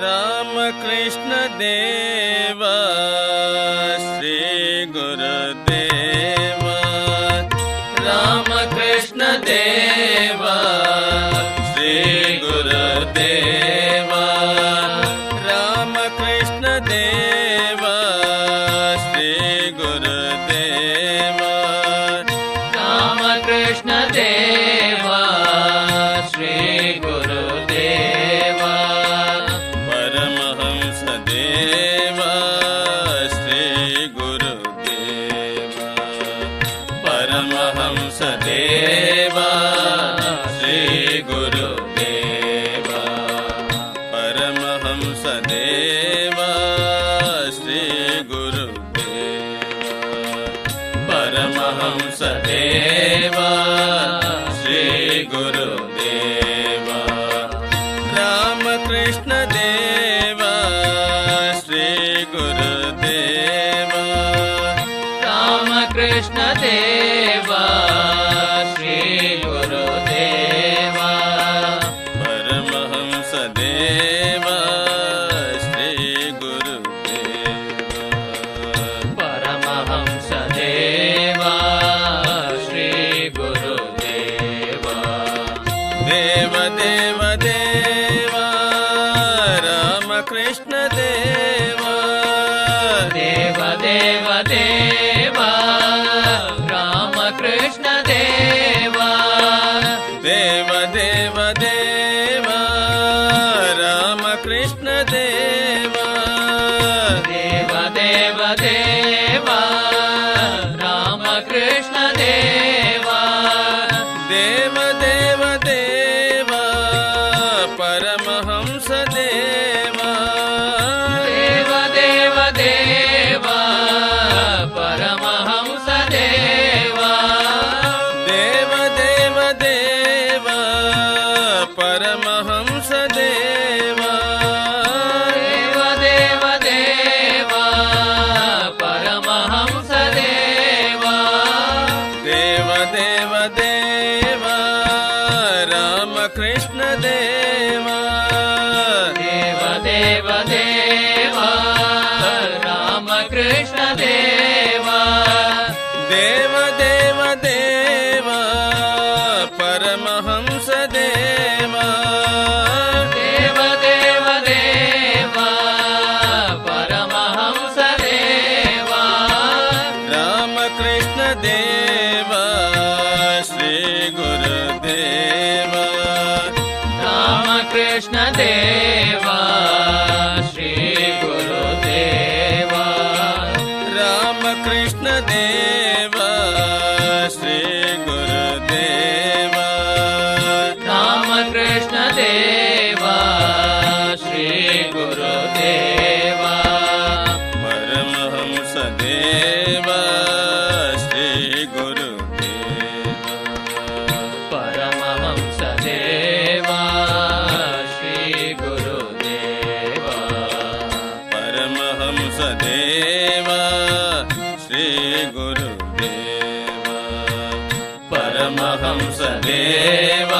ರಾಮಕೃಷ್ಣ ದೇವ ಶ್ರೀ ಗುರುದೇವ ರಾಮಕೃಷ್ಣ ದೇವ ಶ್ರೀ ಗುರುದೇವ ರಾಮಕೃಷ್ಣ ದೇವ ಶ್ರೀ ಗುರುದೇವ ರಾಮಕೃಷ್ಣ ದೇವ ಶ್ರೀ ಗುರುದೇವ ಪರಮಹಂಸ ದೇವ ಶ್ರೀ ಗುರುದೇವ ಪರಮಹಂಸ ದೇವ ಶ್ರೀ ಗುರುದೇವ ಪರಮಹಂಸ ದೇವ ಶ್ರೀ ಗುರುದೇವ ಪರಮಹಂಸ ದೇವ ಶ್ರೀ ಗುರುದೇವ ರಾಮಕೃಷ್ಣ ದೇವ ಶ್ರೀ ಗುರುದೇವ ರಾಮಕೃಷ್ಣ ದೇವ ಶ್ರೀ ಗುರುದೇವ ಪರಮಹಂಸ ದೇವ ಶ್ರೀ ಗುರುದೇವ ಪರಮಹಂಸ ದೇವ ಶ್ರೀ ಗುರುದೇವ ದೇವ ದೇವ ದೇವ ರಾಮಕೃಷ್ಣ ದೇವ ದೇವ ದೇವ ದೇವ ರಾಮಕೃಷ್ಣ ದೇವ ದೇವ ದೇವ ದೇವ ರಾಮಕೃಷ್ಣ ದೇವ ದೇವ ದೇವ ದೇವ ರಾಮಕೃಷ್ಣ ದೇವ ದೇವ ದೇವ ದೇವ ಪರಮಹಂಸ ದೇವ ದೇವ ದೇವ ದೇವ ಪರಮಹಂಸ ದೇವ ದೇವ ದೇವ ದೇವ ಪರಮಹಂಸ ದೇವ ದೇವ ದೇವ ದೇವ ಪರಮಹಂಸ ದೇವ ದೇವ ದೇವ ದೇವ ರಾಮಕೃಷ್ಣ ದೇವ ದೇವ ದೇವ ದೇವ ರಾಮಕೃಷ್ಣ ದೇವ ದೇವ ದೇವ ದೇವ ಪರಮಹಂಸ ದೇವ ದೇವ ದೇವ ದೇವ ಪರಮಹಂಸ ದೇವ ರಾಮಕೃಷ್ಣ ದೇವ ಶ್ರೀ ಗುರುದೇವ ರಾಮಕೃಷ್ಣ ದೇವ ಶ್ರೀ ಗುರುದೇವ ರಾಮಕೃಷ್ಣ ದೇವ ಶ್ರೀ ಗುರುದೇವ ರಾಮಕೃಷ್ಣ ದೇವ ಶ್ರೀ ಗುರುದೇವ ಪರಮಹಂಸ ದೇವ ಶ್ರೀ ಗುರುದೇವ ಪರಮಹಂಸ ದೇವ ಶ್ರೀ ಗುರುದೇವ ಪರಮಹಂಸ ದೇವ ಶ್ರೀ ಗುರುದೇವ ಪರಮಹಂಸ ದೇವ